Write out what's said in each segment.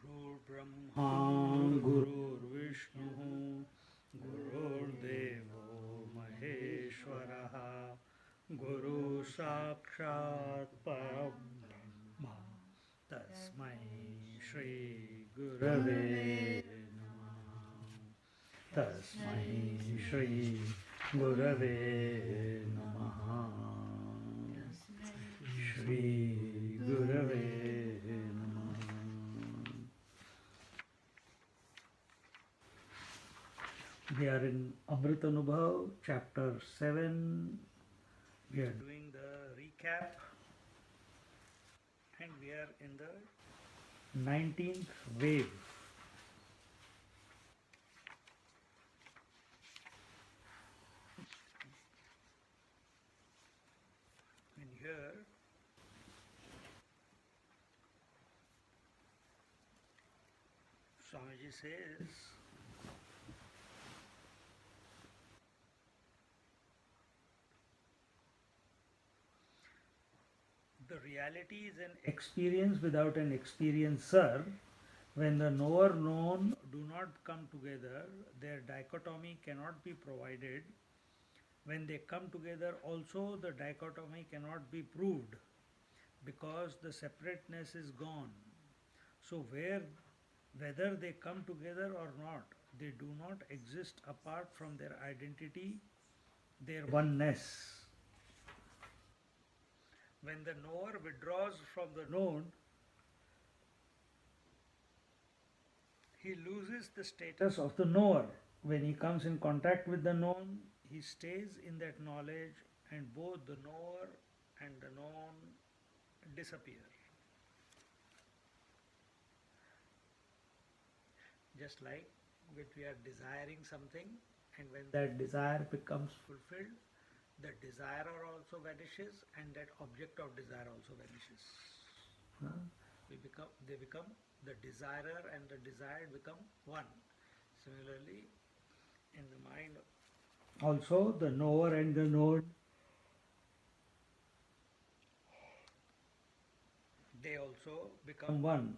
गुरुर्ब्रह्मा गुरुर्विष्णुः गुरुर्देवो महेश्वरः गुरुसाक्षात् परब्रह्म तस्मै श्रीगुरवे नमः तस्मै श्रीगुरवे नमः श्रीगुरवे We are in Amrutanubhava chapter 7. We are doing the recap and we are in the 19th wave. And here Swamiji says, the reality is an experience without an experiencer. When the knower known do not come together, their dichotomy cannot be provided. When they come together also, the dichotomy cannot be proved because the separateness is gone. So whether they come together or not, they do not exist apart from their identity, their oneness. When the knower withdraws from the known, he loses the status of the knower. When he comes in contact with the known, he stays in that knowledge and both the knower and the known disappear. Just like when we are desiring something and when that desire becomes fulfilled, the desirer also vanishes and that object of desire also vanishes. The desirer and the desired become one. Similarly, in the mind also the knower and the known, they also become one.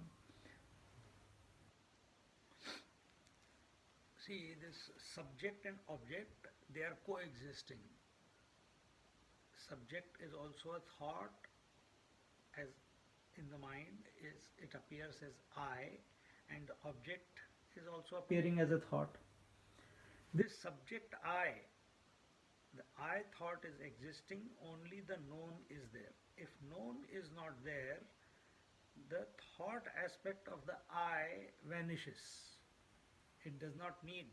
See, this subject and object, they are coexisting. Subject is also a thought, as in the mind it appears as I, and the object is also appearing as a thought. This subject I, the I thought is existing, only the known is there. If known is not there, the thought aspect of the I vanishes. It does not need.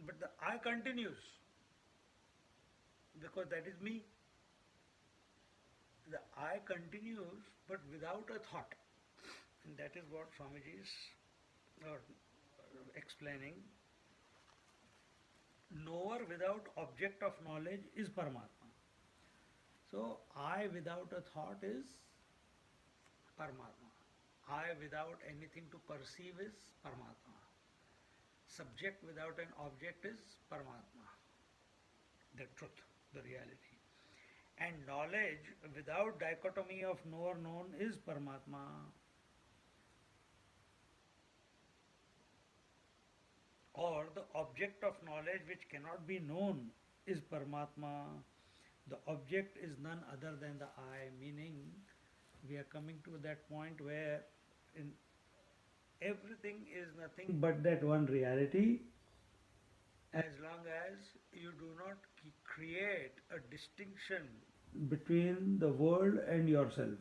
But the I continues because that is me. The I continues but without a thought. And that is what Swamiji is explaining. Knower without object of knowledge is Paramatma. So I without a thought is Paramatma. I without anything to perceive is Paramatma. Subject without an object is Paramatma, the truth, the reality. And knowledge without dichotomy of knower known is Paramatma. Or the object of knowledge which cannot be known is Paramatma. The object is none other than the I, meaning we are coming to that point where in everything is nothing but that one reality, as long as you do not create a distinction between the world and yourself.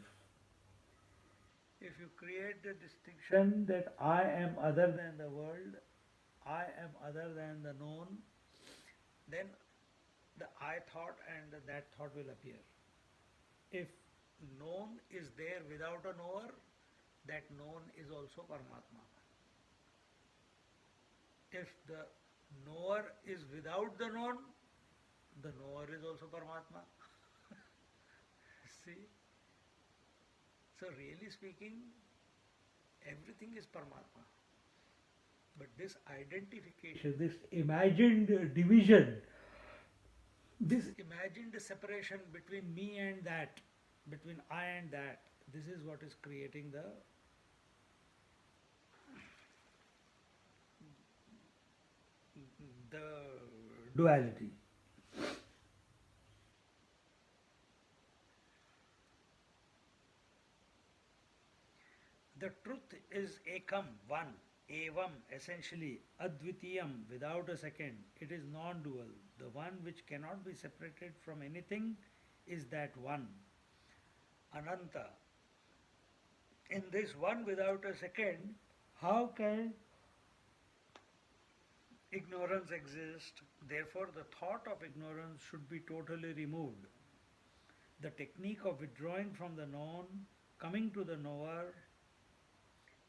If you create the distinction that I am other than the world, I am other than the known, then the I thought and that thought will appear. If known is there without a knower, that known is also Paramatma. If the knower is without the knower is also Paramatma. See? So really speaking, everything is Paramatma. But this identification, this imagined division This imagined separation between me and that, between I and that, this is what is creating the duality. The truth is ekam, one, evam, essentially, advitiyam, without a second. It is non-dual. The one which cannot be separated from anything is that one. Ananta. In this one without a second, how can ignorance exist? Therefore, the thought of ignorance should be totally removed. The technique of withdrawing from the known, coming to the knower,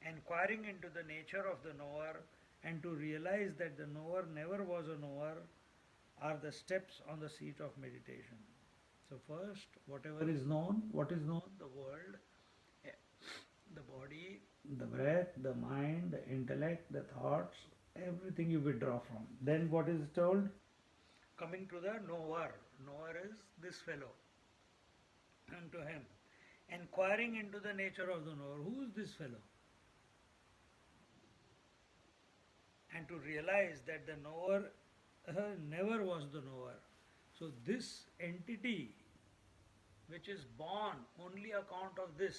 inquiring into the nature of the knower, and to realize that the knower never was a knower are the steps on the seat of meditation. So, first, whatever is known, what is known? The world, eh, the body, the breath, the mind, the intellect, the thoughts, everything you withdraw from. Then, what is told? Coming to the knower. Knower is this fellow, and to him. Inquiring into the nature of the knower. Who is this fellow? And to realize that the knower never was the knower. So this entity which is born only account of this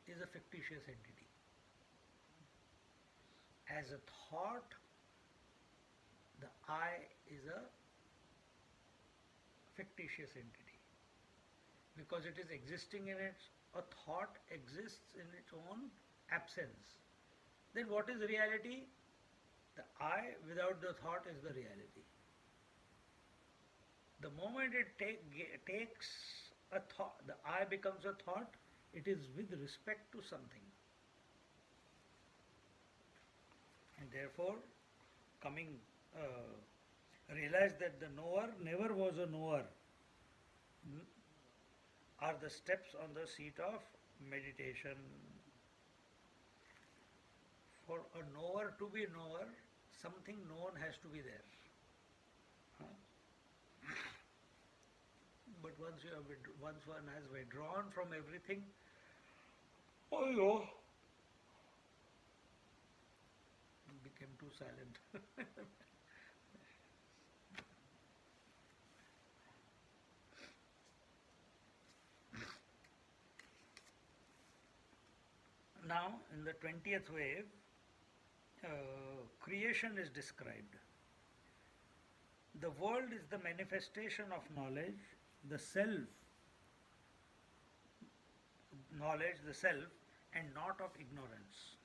is a fictitious entity. As a thought, the I is a fictitious entity because it is existing in its, a thought exists in its own absence. Then what is reality? The I without the thought is the reality. The moment it takes a thought, the I becomes a thought, it is with respect to something. And therefore, coming, realize that the knower never was a knower are the steps on the seat of meditation. For a knower to be knower, something known has to be there. But once one has withdrawn from everything, became too silent. Now, in the 20th wave, creation is described. The world is the manifestation of knowledge, the self, the self, and not of ignorance.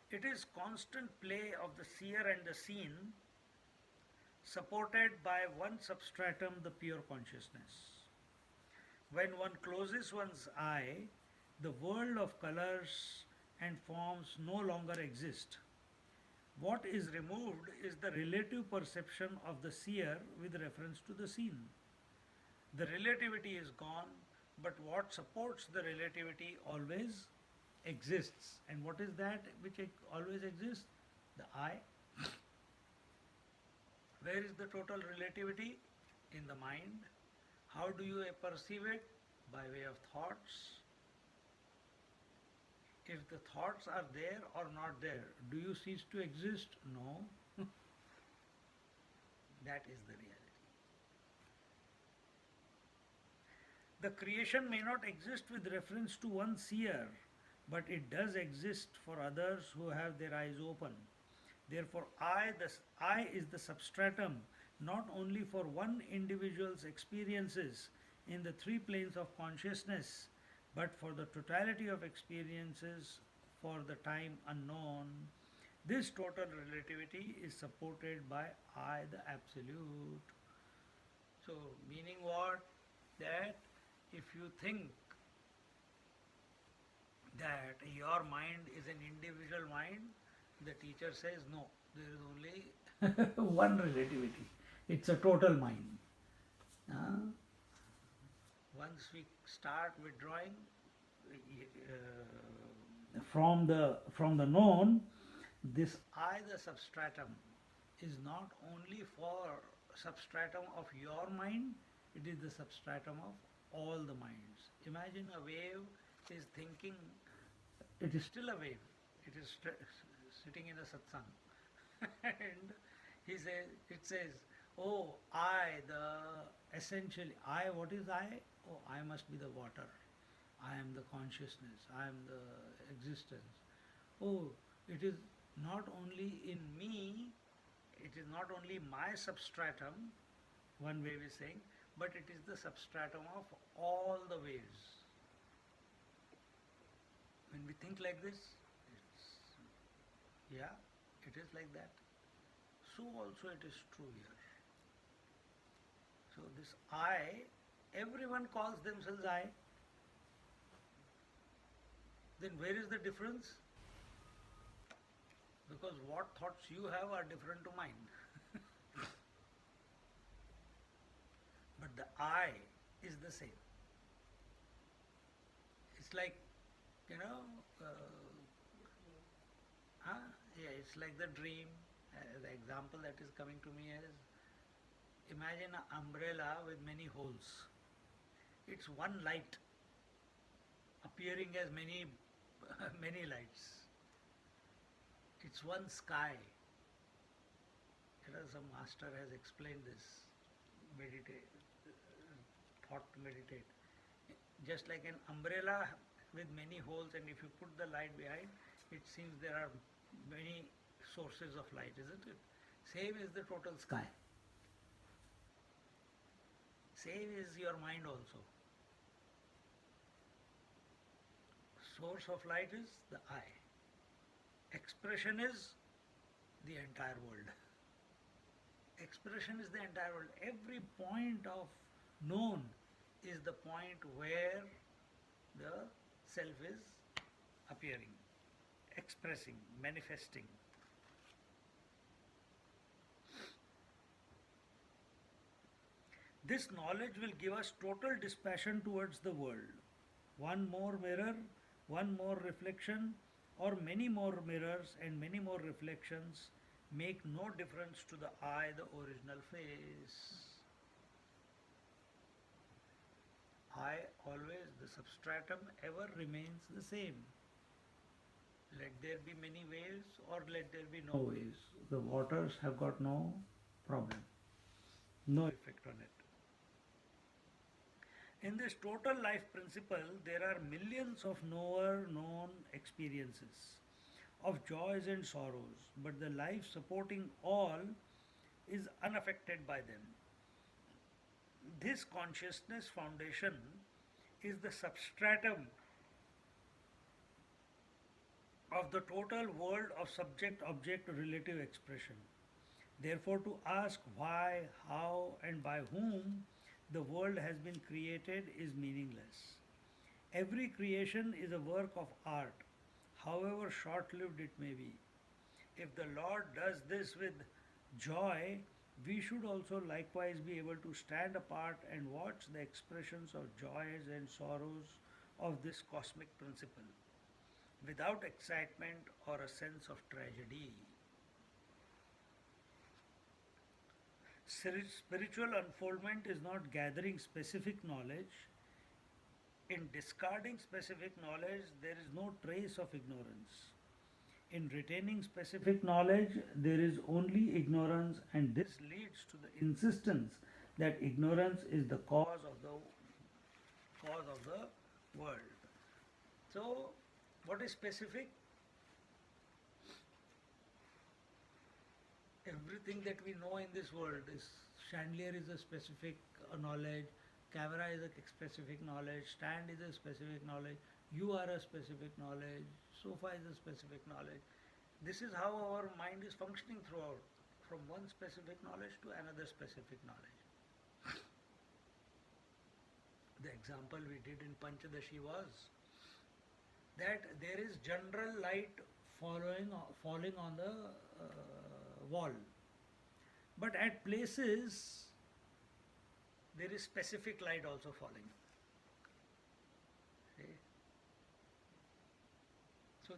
It is constant play of the seer and the seen, supported by one substratum, the pure consciousness. When one closes one's eye, the world of colors and forms no longer exist. What is removed is the relative perception of the seer with reference to the seen. The relativity is gone, but what supports the relativity always exists. And what is that which always exists? The I. Where is the total relativity? In the mind. How do you perceive it? By way of thoughts. If the thoughts are there or not there, do you cease to exist? No. That is the reality. The creation may not exist with reference to one seer, but it does exist for others who have their eyes open. Therefore, I is the substratum not only for one individual's experiences in the three planes of consciousness, but for the totality of experiences for the time unknown. This total relativity is supported by I, the Absolute. So, meaning what? That if you think that your mind is an individual mind, the teacher says no, there is only one relativity. It's a total mind. Once we start withdrawing from the known, this I, the substratum, is not only for substratum of your mind, it is the substratum of all the minds. Imagine a wave is thinking, it is still a wave, it is sitting in a satsang. And it says, oh, I, the essentially, I, what is I? Oh, I must be the water. I am the consciousness. I am the existence. Oh, it is not only in me, it is not only my substratum, one wave is saying, but it is the substratum of all the waves. When we think like this, it's, yeah, it is like that. So also it is true here. So this I, everyone calls themselves I. Then where is the difference? Because what thoughts you have are different to mine. But the I is the same. It's like, you know, yeah, it's like the dream. The example that is coming to me is, imagine an umbrella with many holes. It's one light appearing as many many lights. It's one sky. You know, some master has explained this. Thought to meditate. Just like an umbrella with many holes, and if you put the light behind, it seems there are many sources of light, isn't it? Same is the total sky. Same is your mind also. Source of light is the I. Expression is the entire world. Expression is the entire world. Every point of known is the point where the self is appearing, expressing, manifesting. This knowledge will give us total dispassion towards the world. One more mirror, one more reflection, or many more mirrors and many more reflections make no difference to the I, the original face. I always, the substratum ever remains the same. Let there be many waves or let there be no waves. The waters have got no problem, no effect on it. In this total life principle, there are millions of knower known experiences of joys and sorrows, but the life supporting all is unaffected by them. This consciousness foundation is the substratum of the total world of subject-object relative expression. Therefore, to ask why, how, and by whom the world has been created is meaningless. Every creation is a work of art, however short-lived it may be. If the Lord does this with joy, we should also likewise be able to stand apart and watch the expressions of joys and sorrows of this cosmic principle, without excitement or a sense of tragedy. Spiritual unfoldment is not gathering specific knowledge. In discarding specific knowledge, there is no trace of ignorance. In retaining specific knowledge, there is only ignorance, and this leads to the insistence that ignorance is the cause of the world. So, what is specific? Everything that we know in this world is, chandelier is a specific knowledge, camera is a specific knowledge, stand is a specific knowledge, you are a specific knowledge, sofa is a specific knowledge. This is how our mind is functioning throughout, from one specific knowledge to another specific knowledge. The example we did in Panchadashi was that there is general light falling on the wall, but at places there is specific light also falling. See? So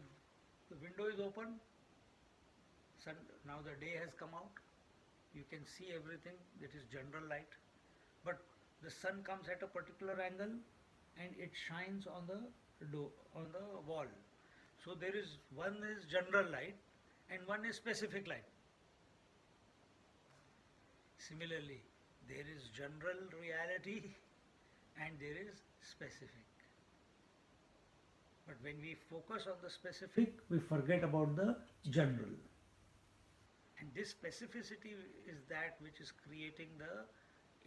the window is open, now the day has come out, You can see everything, that is general light. But the sun comes at a particular angle and it shines on the on the wall. So there is one is general light and one is specific light. Similarly, there is general reality and there is specific. But when we focus on the specific, we forget about the general. And this specificity is that which is creating the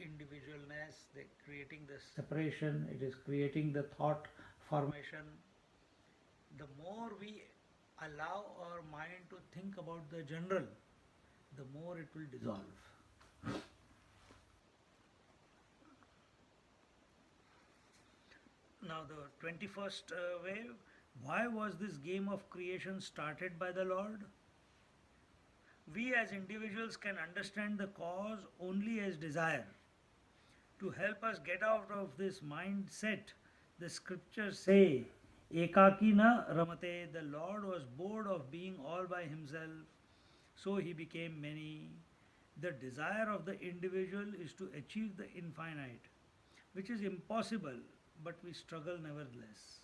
individualness, creating the separation, it is creating the thought formation. The more we allow our mind to think about the general, the more it will dissolve. Now the 21st wave, why was this game of creation started by the Lord? We as individuals can understand the cause only as desire. To help us get out of this mindset, the scriptures say, Ekaki na ramate, the Lord was bored of being all by himself, so he became many. The desire of the individual is to achieve the infinite, which is impossible, but we struggle nevertheless.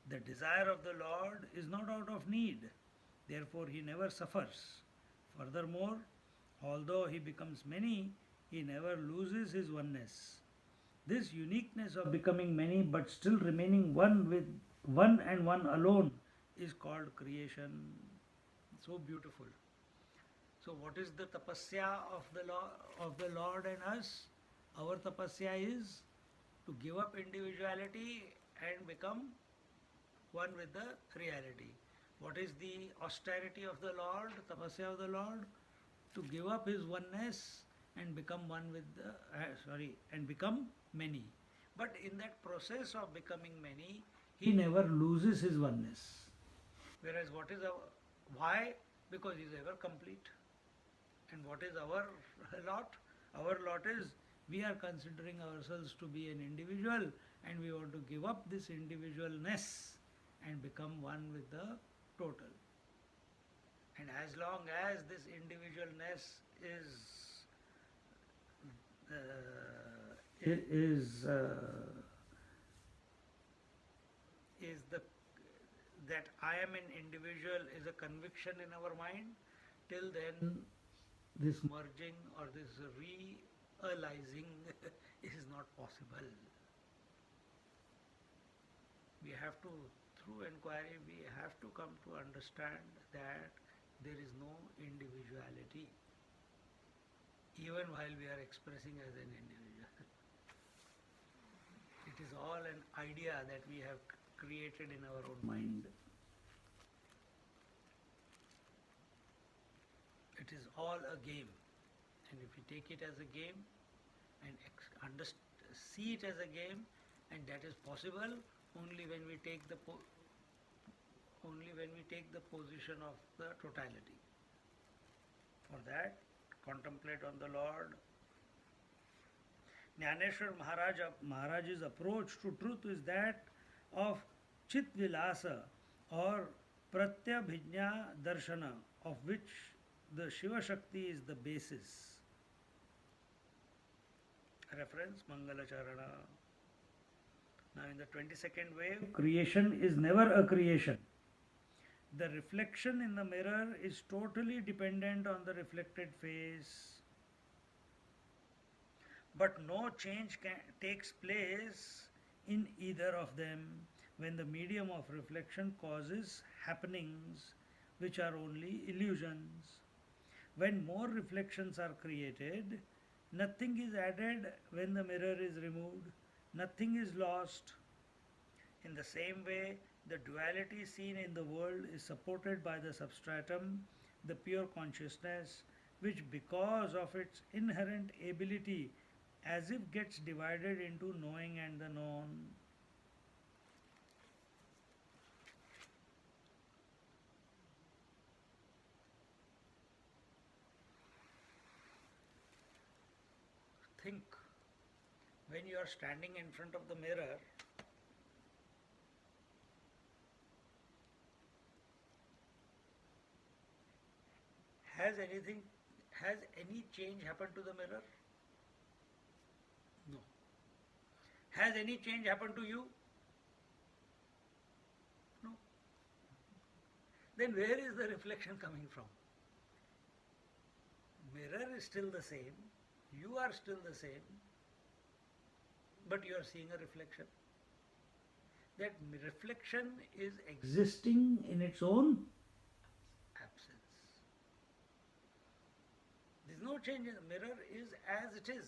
The desire of the Lord is not out of need, therefore he never suffers. Furthermore, although he becomes many, he never loses his oneness. This uniqueness of becoming many but still remaining one with one and one alone is called creation. So beautiful. So what is the tapasya of the Lord and us? Our tapasya is to give up individuality and become one with the reality. What is the austerity of the Lord, tapasya of the Lord? To give up his oneness and become one with the, and become many. But in that process of becoming many, he never loses his oneness. Whereas what is our, why? Because he is ever complete. And what is our lot? Our lot is, we are considering ourselves to be an individual and we want to give up this individualness and become one with the total. And as long as this individualness is the that I am an individual is a conviction in our mind, till then this merging or this realizing is not possible. We have to, through inquiry, we have to come to understand that there is no individuality, even while we are expressing as an individual. It is all an idea that we have created in our own mind. It is all a game, and if we take it as a game and see it as a game, and that is possible only when we take the position of the totality. For that, contemplate on the Lord. Jnaneshwar Maharaj's approach to truth is that of Chit Vilasa or Pratyabhijna Darshana, of which the Shiva Shakti is the basis. Reference Mangala Charana. Now in the 22nd wave, creation is never a creation. The reflection in the mirror is totally dependent on the reflected face. But no change takes place in either of them when the medium of reflection causes happenings which are only illusions. When more reflections are created, nothing is added. When the mirror is removed, nothing is lost. In the same way, the duality seen in the world is supported by the substratum, the pure consciousness, which because of its inherent ability as if gets divided into knowing and the known. Think, when you are standing in front of the mirror, Has any change happened to the mirror? No. Has any change happened to you? No. Then where is the reflection coming from? Mirror is still the same, you are still the same, but you are seeing a reflection. That reflection is existing in its own absence. There is no change in the mirror, is as it is.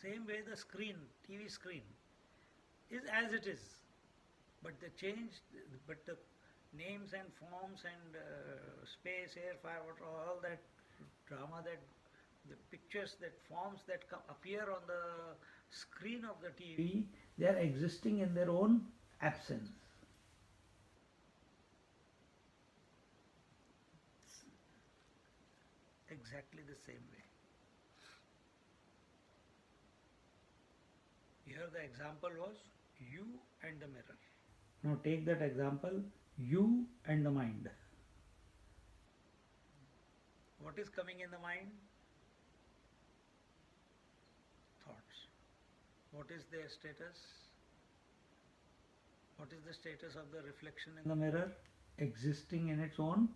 Same way the screen, TV screen, is as it is. But the change, but the names and forms and space, air, fire, water, all that drama, that the pictures, that forms that appear on the screen of the TV, they are existing in their own absence. Exactly the same way. Here the example was you and the mirror. Now take that example, you and the mind. What is coming in the mind? Thoughts. What is their status? What is the status of the reflection in the mirror? Existing in its own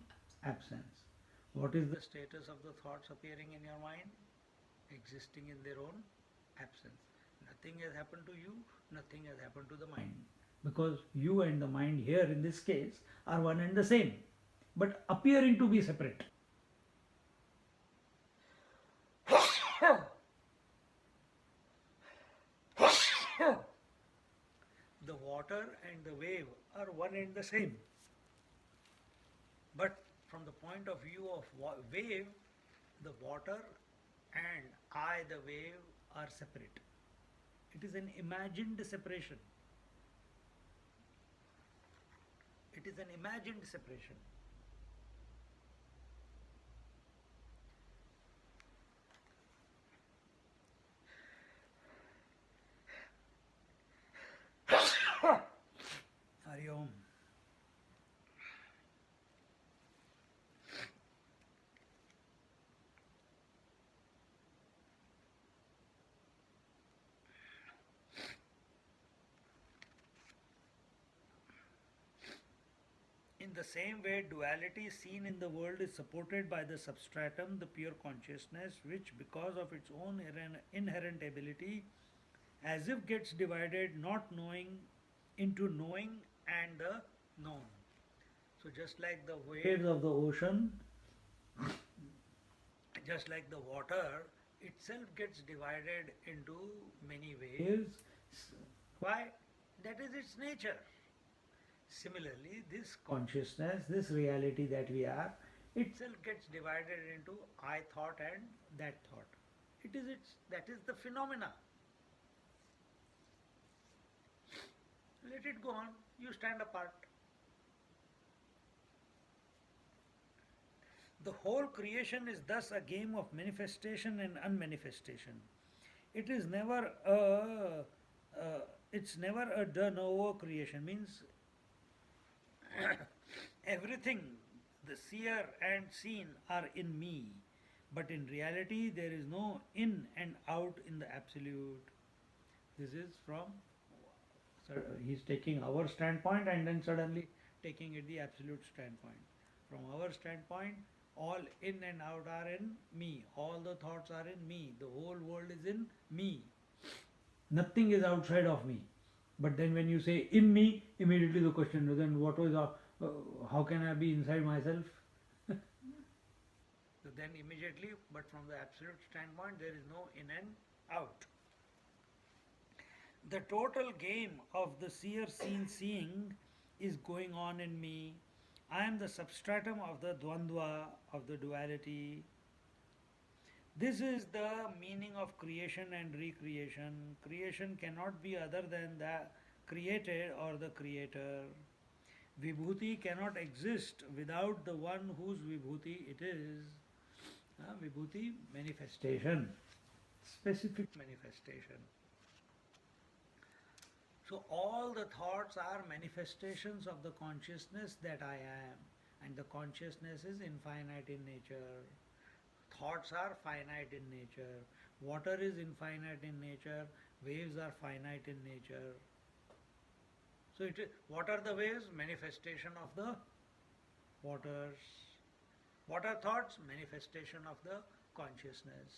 absence. What is the status of the thoughts appearing in your mind? Existing in their own absence. Nothing has happened to you, nothing has happened to the mind. Because you and the mind here in this case are one and the same, but appearing to be separate. The water and the wave are one and the same. But from the point of view of wave, the water and I, the wave, are separate. It is an imagined separation. It is an imagined separation. Hari Om. In the same way, duality seen in the world is supported by the substratum, the pure consciousness, which, because of its own inherent ability, as if gets divided, not knowing, into knowing and the known. So just like the waves of the ocean, just like the water itself gets divided into many waves. Why? That is its nature. Similarly, this consciousness, this reality that we are, itself gets divided into I thought and that thought. That is the phenomena. Let it go on. You stand apart. The whole creation is thus a game of manifestation and unmanifestation. It is never it's never a de novo creation. Means everything, the seer and seen, are in me. But in reality, there is no in and out in the absolute. This is from, he's taking our standpoint and then suddenly taking it the absolute standpoint. From our standpoint, all in and out are in me. All the thoughts are in me. The whole world is in me. Nothing is outside of me. But then when you say in me, immediately the question, then what was, how can I be inside myself? So then immediately, but from the absolute standpoint, there is no in and out. The total game of the seer seen seeing is going on in me. I am the substratum of the dvandva, of the duality. This is the meaning of creation and recreation. Creation cannot be other than the created or the creator. Vibhuti cannot exist without the one whose Vibhuti it is. Vibhuti, manifestation, specific manifestation. So all the thoughts are manifestations of the consciousness that I am, and the consciousness is infinite in nature. Thoughts are finite in nature. Water is infinite in nature. Waves are finite in nature. So what are the waves? Manifestation of the waters. What are thoughts? Manifestation of the consciousness.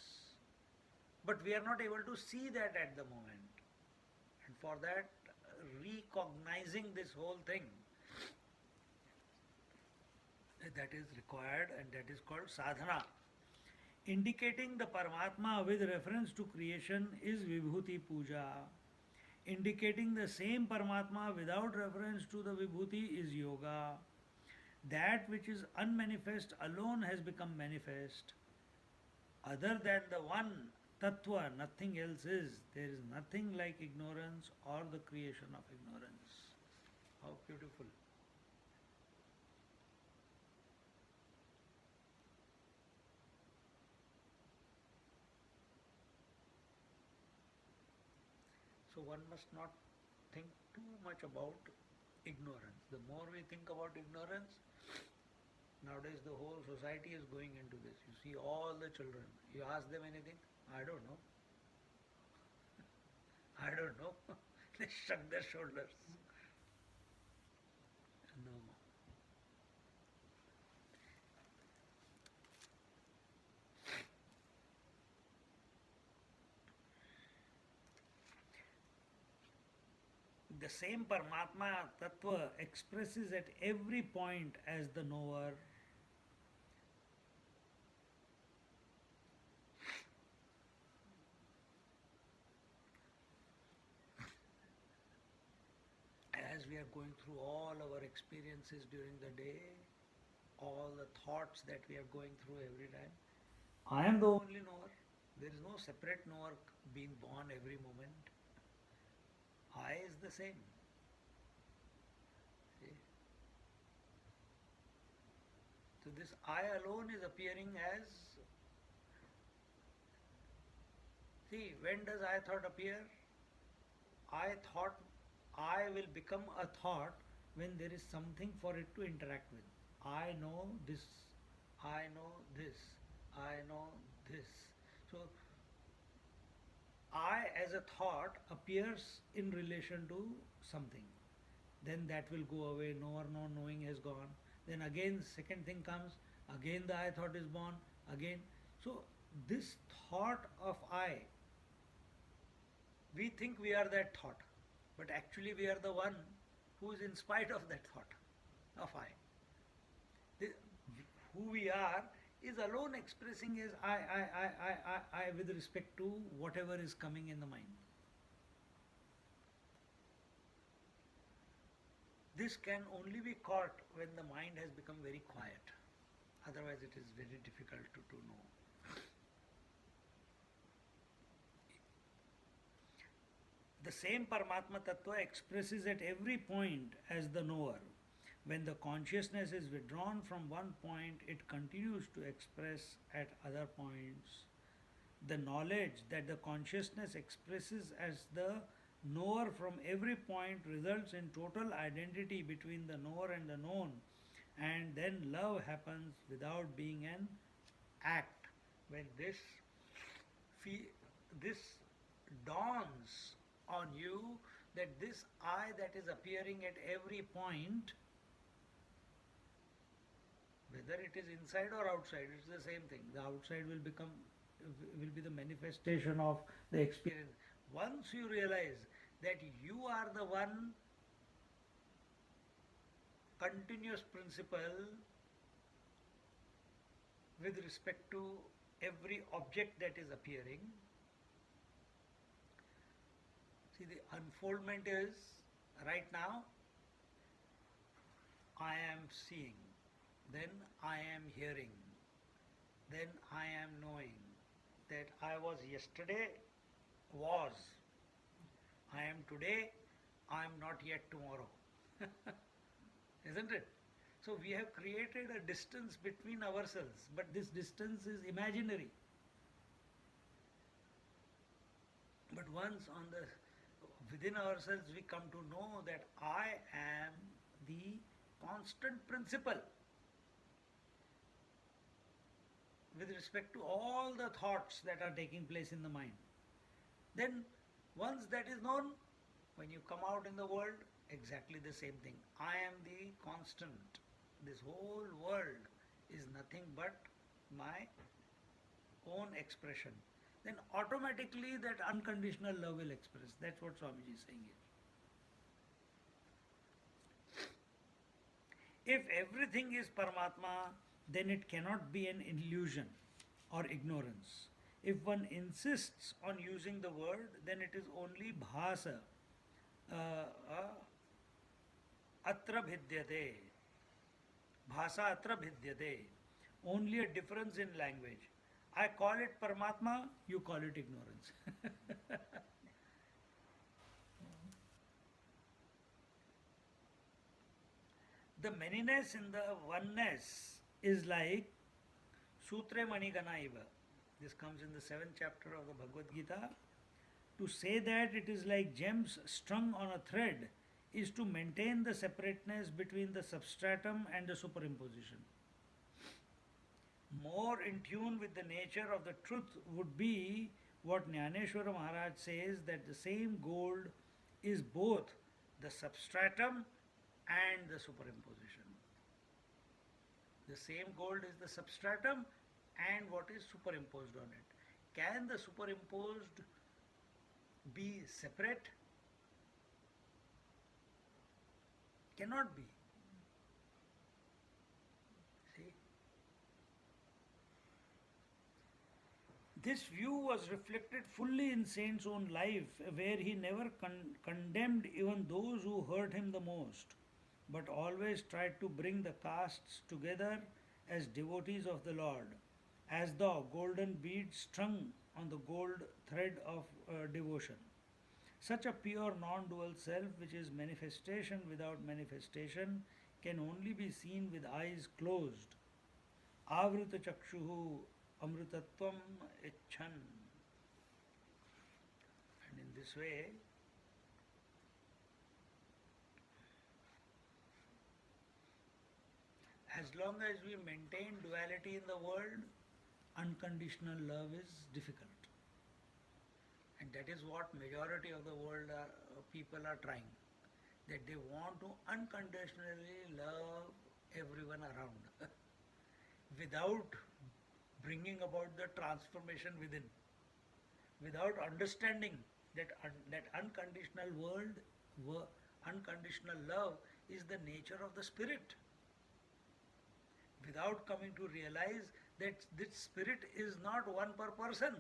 But we are not able to see that at the moment. And for that, recognizing this whole thing, that is required, and that is called sadhana. Indicating the Paramatma with reference to creation is Vibhuti Puja. Indicating the same Paramatma without reference to the Vibhuti is yoga. That which is unmanifest alone has become manifest. Other than the one Tattva, nothing else is. There is nothing like ignorance or the creation of ignorance. How beautiful. So one must not think too much about ignorance. The more we think about ignorance, nowadays the whole society is going into this. You see all the children. You ask them anything? I don't know. I don't know. They shrug their shoulders. No. The same Paramatma Tattva expresses at every point as the knower. As we are going through all our experiences during the day, all the thoughts that we are going through every time, I am the only knower. There is no separate knower being born every moment. I is the same. See? So this I alone is appearing as, see, when does I thought appear? I will become a thought when there is something for it to interact with. I know this, I know this, I know this. So I as a thought appears in relation to something. Then that will go away, knower, no knowing has gone. Then again second thing comes, again the I thought is born, again. So this thought of I, we think we are that thought, but actually we are the one who is in spite of that thought of I. Who we are is alone expressing as I with respect to whatever is coming in the mind. This can only be caught when the mind has become very quiet. Otherwise it is very difficult to know. The same Paramatma Tattva expresses at every point as the knower. When the consciousness is withdrawn from one point, it continues to express at other points. The knowledge that the consciousness expresses as the knower from every point results in total identity between the knower and the known, and then love happens without being an act. When this dawns on you, that this I that is appearing at every point, whether it is inside or outside, it's the same thing. The outside will be the manifestation of the experience. Once you realize that you are the one continuous principle with respect to every object that is appearing, see, the unfoldment is, right now, I am seeing, then I am hearing, then I am knowing that I was yesterday, was, I am today, I am not yet tomorrow. Isn't it? So we have created a distance between ourselves, but this distance is imaginary. But within ourselves we come to know that I am the constant principle with respect to all the thoughts that are taking place in the mind. Then, once that is known, when you come out in the world, exactly the same thing. I am the constant. This whole world is nothing but my own expression. Then automatically that unconditional love will express. That's what Swamiji is saying here. If everything is Paramatma, then it cannot be an illusion or ignorance. If one insists on using the word, then it is only bhasa, atra bhidyate. Bhasa atra bhidyate. Only a difference in language. I call it Paramatma, you call it ignorance. The manyness in the oneness is like Sutre Manigana iva. This comes in the 7th chapter of the Bhagavad Gita. To say that it is like gems strung on a thread is to maintain the separateness between the substratum and the superimposition. More in tune with the nature of the truth would be what Jnaneshwara Maharaj says, that the same gold is both the substratum and the superimposition. The same gold is the substratum and what is superimposed on it. Can the superimposed be separate? Cannot be. See? This view was reflected fully in Saint's own life, where he never condemned even those who hurt him the most, but always tried to bring the castes together as devotees of the Lord, as the golden bead strung on the gold thread of devotion. Such a pure non-dual self, which is manifestation without manifestation, can only be seen with eyes closed. Avrita chakshuhu amrutatvam icchan. And in this way, as long as we maintain duality in the world, unconditional love is difficult. And that is what majority of the world people are trying. That they want to unconditionally love everyone around without bringing about the transformation within, without understanding that unconditional unconditional love is the nature of the spirit, without coming to realize that this spirit is not one per person.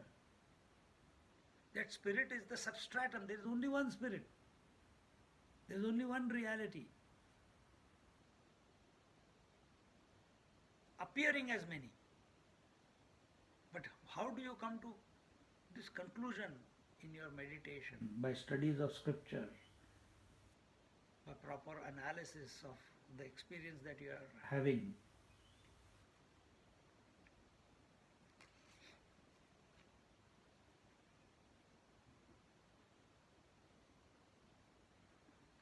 That spirit is the substratum. There is only one spirit. There is only one reality. Appearing as many. But how do you come to this conclusion in your meditation? By studies of scripture, by proper analysis of the experience that you are having.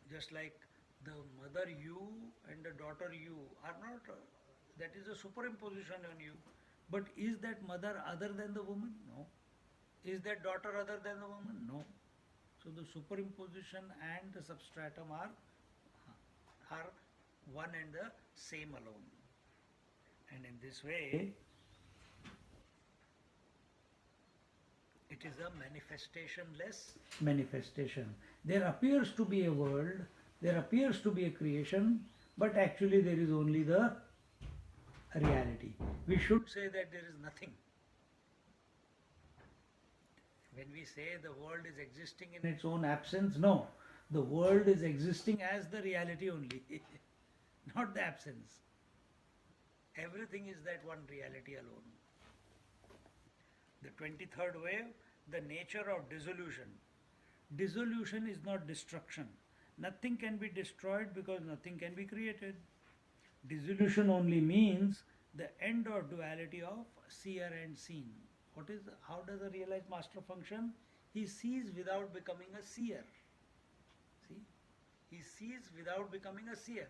Just like the mother you and the daughter you are not, that is a superimposition on you. But is that mother other than the woman? No. Is that daughter other than the woman? No. So the superimposition and the substratum are one and the same alone. And in this way, it is a manifestationless manifestation. There appears to be a world, there appears to be a creation, but actually there is only the reality. We should say that there is nothing. When we say the world is existing in its own absence, no. The world is existing as the reality only, not the absence. Everything is that one reality alone. The 23rd wave, the nature of dissolution. Dissolution is not destruction. Nothing can be destroyed because nothing can be created. Dissolution only means the end or duality of seer and seen. How does a realized master function? He sees without becoming a seer. He sees without becoming a seer.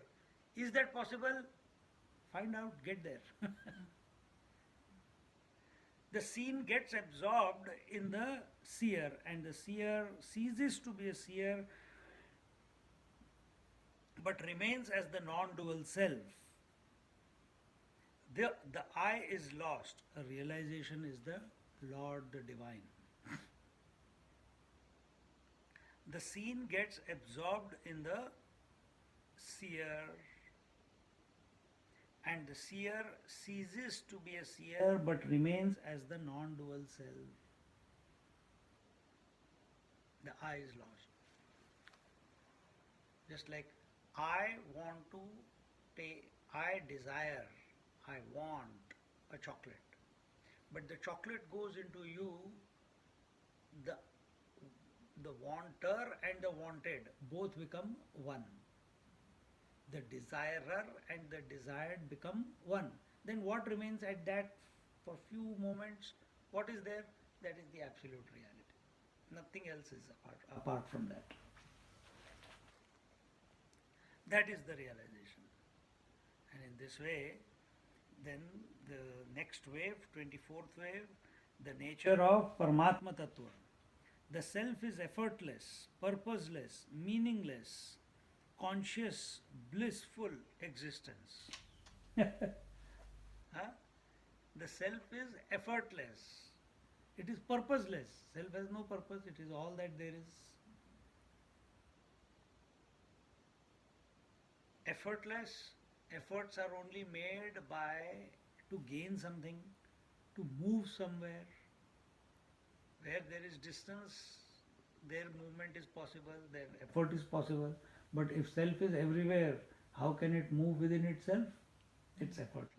Is that possible? Find out, get there. The seen gets absorbed in the seer, and the seer ceases to be a seer but remains as the non dual self. The I is lost. A realization is the Lord, the Divine. The seen gets absorbed in the seer, and the seer ceases to be a seer but remains as the non dual self. The I is lost. Just like I want to take, I desire, I want a chocolate. But the chocolate goes into you, the wanter and the wanted both become one. The desirer and the desired become one. Then what remains at that for few moments? What is there? That is the absolute reality. Nothing else is apart from that. That is the realization. And in this way, then the next wave, 24th wave, the nature of Paramatma Tattva. The self is effortless, purposeless, meaningless, conscious, blissful existence. Huh? The self is effortless. It is purposeless. Self has no purpose. It is all that there is. Effortless. Efforts are only made to gain something, to move somewhere. Where there is distance, their movement is possible, their effort is possible. But if self is everywhere, how can it move within itself? It's effortless.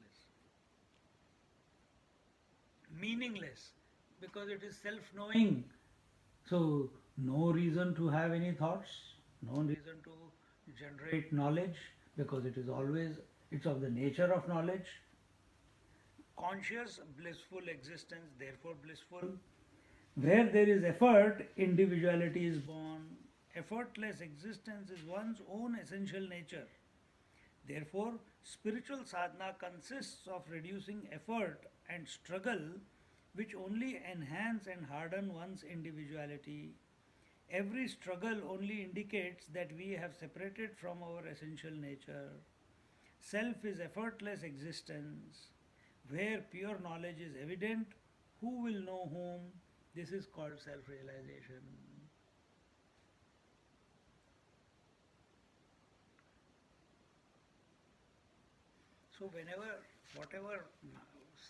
Meaningless, because it is self-knowing. So, no reason to have any thoughts, no reason to generate knowledge, because it is always, it's of the nature of knowledge. Conscious, blissful existence, therefore blissful. Where there is effort, individuality is born. Effortless existence is one's own essential nature. Therefore, spiritual sadhana consists of reducing effort and struggle, which only enhance and harden one's individuality. Every struggle only indicates that we have separated from our essential nature. Self is effortless existence. Where pure knowledge is evident, who will know whom? This is called self-realization. So whatever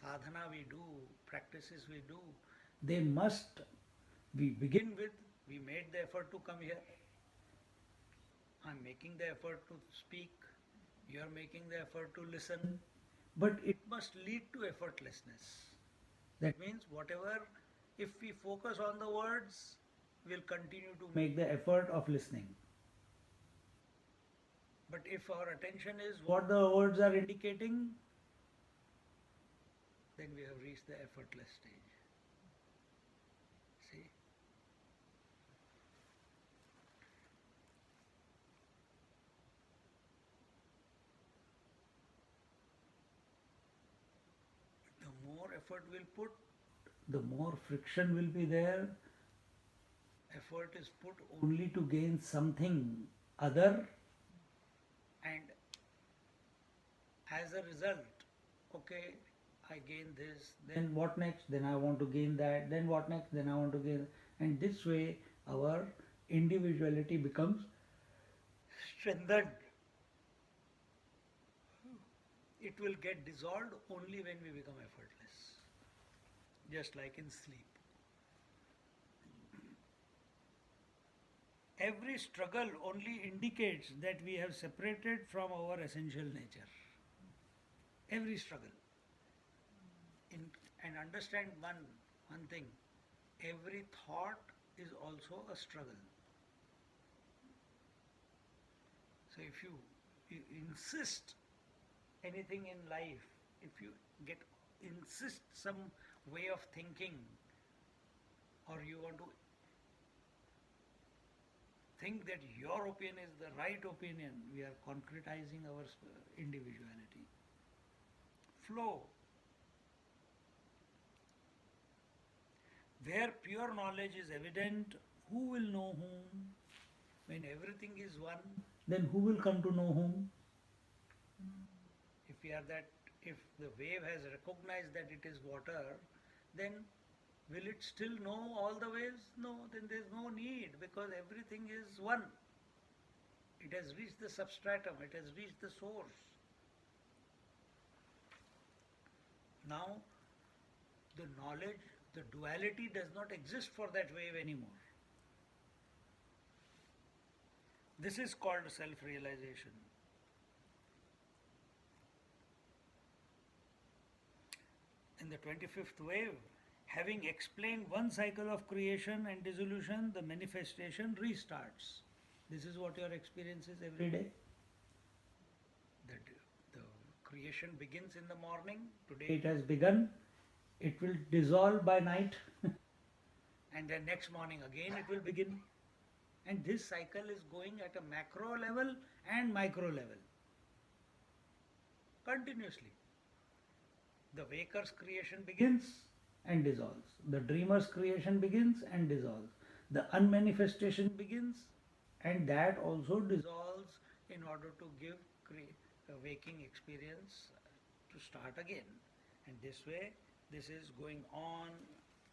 sadhana we do, practices we do, we begin with, we made the effort to come here. I'm making the effort to speak. You are making the effort to listen. But it must lead to effortlessness. That means if we focus on the words, we'll continue to make the effort of listening. But if our attention is what the words are indicating, then we have reached the effortless stage. See? The more effort we'll put, the more friction will be there. Effort is put only to gain something other, and as a result, okay, I gain this, then what next? Then I want to gain that, then what next? Then I want to gain, and this way our individuality becomes strengthened. It will get dissolved only when we become effortless, just like in sleep. Every struggle only indicates that we have separated from our essential nature. Every struggle. And understand one thing, every thought is also a struggle. So if you insist anything in life, if you insist some way of thinking, or you want to think that your opinion is the right opinion. We are concretizing our individuality. Flow. Where pure knowledge is evident, who will know whom? When everything is one, then who will come to know whom? If we are that, if the wave has recognized that it is water, then will it still know all the waves? No, then there is no need because everything is one. It has reached the substratum, it has reached the source. Now, the knowledge, the duality does not exist for that wave anymore. This is called self-realization. In the 25th wave, having explained one cycle of creation and dissolution, the manifestation restarts. This is what your experience is every day. The creation begins in the morning. Today it has begun. It will dissolve by night. And then next morning again it will begin. And this cycle is going at a macro level and micro level. Continuously. The waker's creation begins and dissolves. The dreamer's creation begins and dissolves. The unmanifestation begins and that also dissolves in order to give a waking experience to start again. And this way, this is going on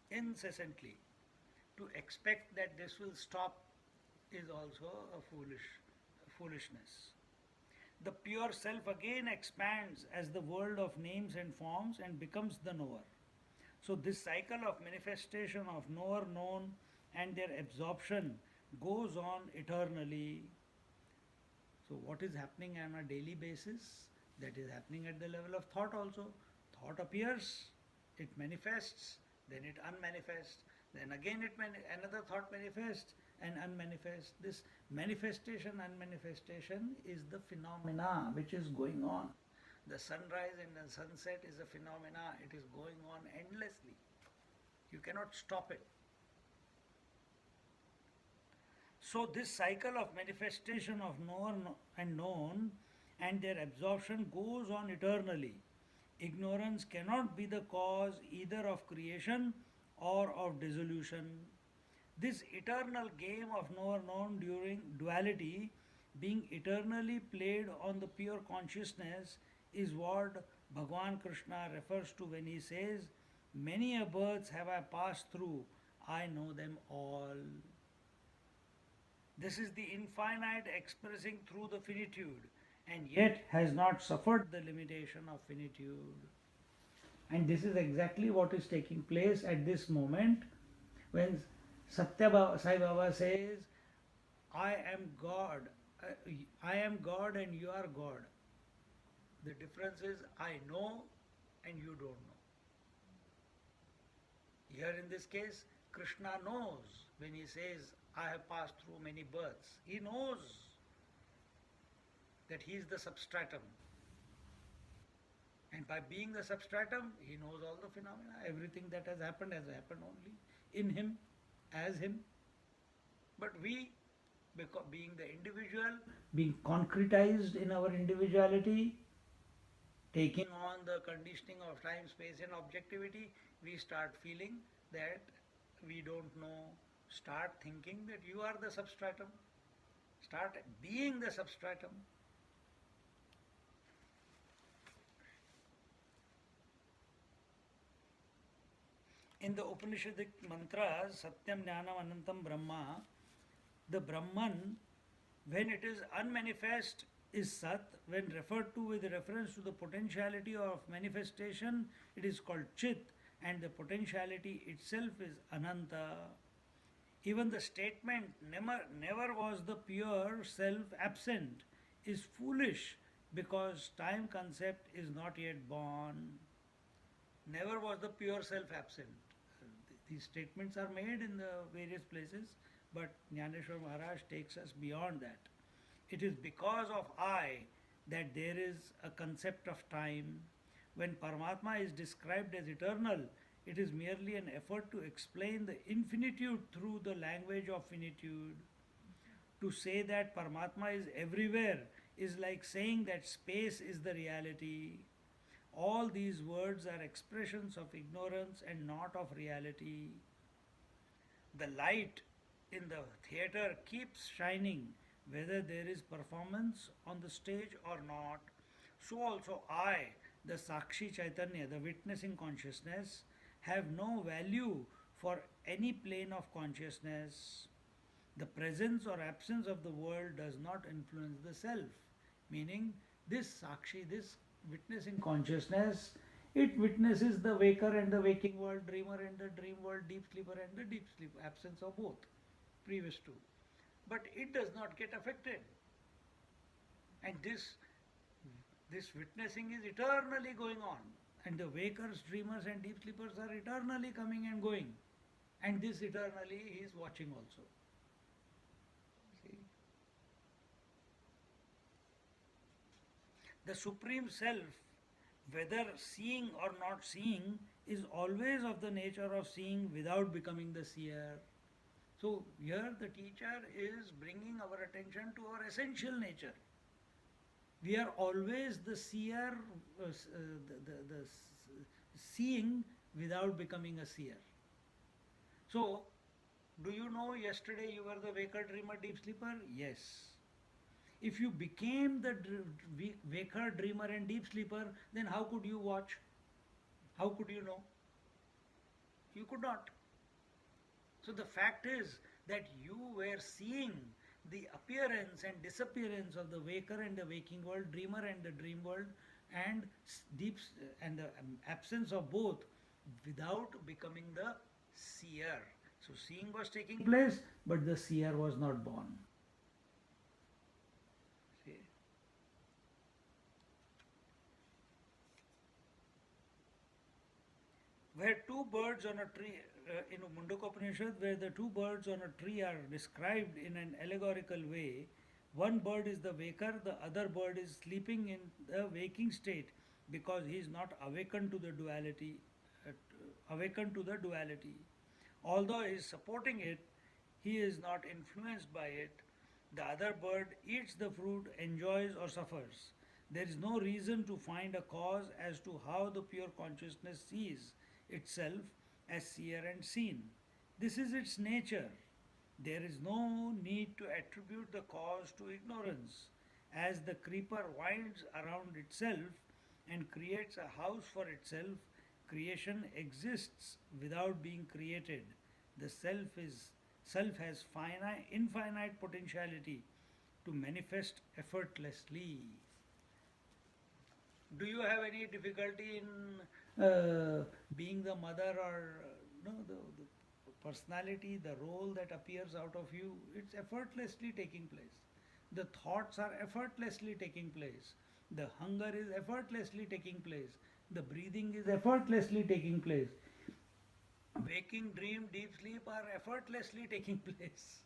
incessantly. To expect that this will stop is also a foolishness. The pure self again expands as the world of names and forms and becomes the knower. So this cycle of manifestation of knower, known and their absorption goes on eternally. So what is happening on a daily basis? That is happening at the level of thought also. Thought appears, it manifests, then it unmanifests, then again another thought manifests and unmanifests. This manifestation, unmanifestation is the phenomena which is going on. The sunrise and the sunset is a phenomena. It is going on endlessly. You cannot stop it. So this cycle of manifestation of knower and known and their absorption goes on eternally. Ignorance cannot be the cause either of creation or of dissolution. This eternal game of knower known during duality being eternally played on the pure consciousness is what Bhagavan Krishna refers to when he says, "Many a births have I passed through, I know them all." This is the infinite expressing through the finitude and yet has not suffered the limitation of finitude. And this is exactly what is taking place at this moment when Sai Baba says, I am God and you are God. The difference is I know and you don't know. Here in this case, Krishna knows when he says, I have passed through many births. He knows that he is the substratum. And by being the substratum, he knows all the phenomena. Everything that has happened only in him, as him. But we, being the individual, being concretized in our individuality, taking on the conditioning of time, space and objectivity, we start feeling that we don't know. Start thinking that you are the substratum. Start being the substratum. In the Upanishadic mantras, Satyam Jnanam Anantam Brahma, the Brahman, when it is unmanifest, is Sat. When referred to with reference to the potentiality of manifestation, it is called Chit, and the potentiality itself is Ananta. Even the statement, never was the pure self absent, is foolish because time concept is not yet born. Never was the pure self absent. These statements are made in the various places, but Jnaneshwar Maharaj takes us beyond that. It is because of I that there is a concept of time. When Paramatma is described as eternal, it is merely an effort to explain the infinitude through the language of finitude. To say that Paramatma is everywhere is like saying that space is the reality. All these words are expressions of ignorance and not of reality. The light in the theater keeps shining whether there is performance on the stage or not. So also I, the Sakshi Chaitanya, the witnessing consciousness, have no value for any plane of consciousness. The presence or absence of the world does not influence the self. Meaning, this Sakshi, this witnessing consciousness, it witnesses the waker and the waking world, dreamer and the dream world, deep sleeper and the deep sleep, absence of both, previous two. But it does not get affected. And this witnessing is eternally going on. And the wakers, dreamers, and deep sleepers are eternally coming and going. And this eternally he is watching also. See? The Supreme Self, whether seeing or not seeing, is always of the nature of seeing without becoming the seer. So here the teacher is bringing our attention to our essential nature. We are always the seer, the seeing without becoming a seer. So, do you know yesterday you were the waker, dreamer, deep sleeper? Yes. If you became the waker, dreamer, and deep sleeper, then how could you watch? How could you know? You could not. So the fact is that you were seeing the appearance and disappearance of the waker and the waking world, dreamer and the dream world, and deep and the absence of both without becoming the seer. So seeing was taking place, but the seer was not born. See? Where two birds on a tree, in Mundaka Upanishad, where the two birds on a tree are described in an allegorical way, one bird is the waker, the other bird is sleeping in the waking state because he is not awakened to the duality. Awakened to the duality. Although he is supporting it, he is not influenced by it. The other bird eats the fruit, enjoys or suffers. There is no reason to find a cause as to how the pure consciousness sees itself as seer and seen. This is its nature. There is no need to attribute the cause to ignorance. As the creeper winds around itself and creates a house for itself, creation exists without being created. The self has infinite potentiality to manifest effortlessly. Do you have any difficulty in being the mother or no, the personality, the role that appears out of you? It's effortlessly taking place. The thoughts are effortlessly taking place. The hunger is effortlessly taking place. The breathing is effortlessly taking place. Waking, dream, deep sleep are effortlessly taking place.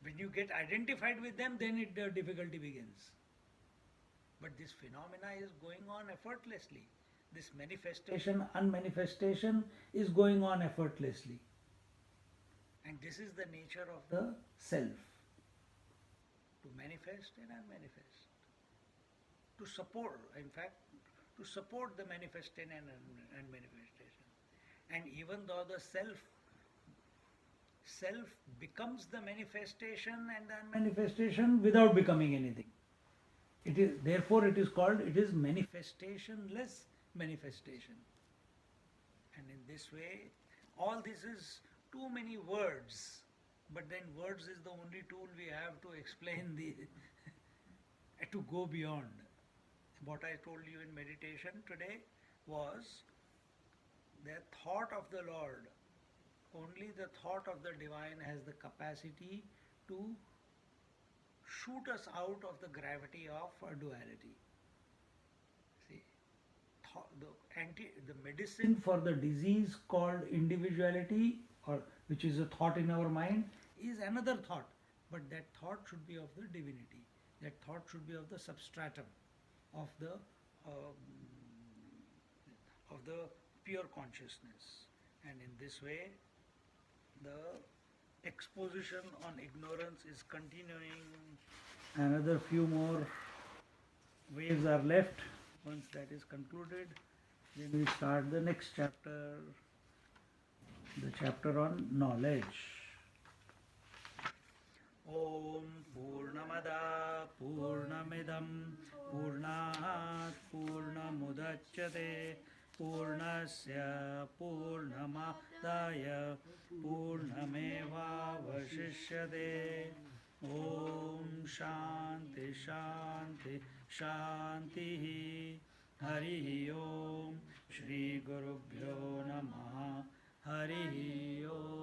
When you get identified with them, then the difficulty begins. But this phenomena is going on effortlessly. This manifestation, unmanifestation is going on effortlessly. And this is the nature of the self. To manifest and unmanifest. To support, in fact, to support the manifestation and unmanifestation. And even though the self becomes the manifestation and the unmanifestation without becoming anything. It is therefore it is called, it is manifestationless manifestation. And in this way, all this is too many words, but then words is the only tool we have to explain the to go beyond. What I told you in meditation today was the thought of the Lord. Only the thought of the divine has the capacity to shoot us out of the gravity of our duality. See, the medicine for the disease called individuality, or which is a thought in our mind, is another thought. But that thought should be of the divinity. That thought should be of the substratum of the pure consciousness. And in this way, the exposition on ignorance is continuing. Another few more waves are left. Once that is concluded, then we start the next chapter, the chapter on knowledge. Om Purnamada Purnamidam Purnat Purnamudachyate Purnasya Purnamadaya Purnameva Vashishyate. Om Shanti Shanti Shanti. Hari Om Shri Gurubhyo Namaha. Hari Om.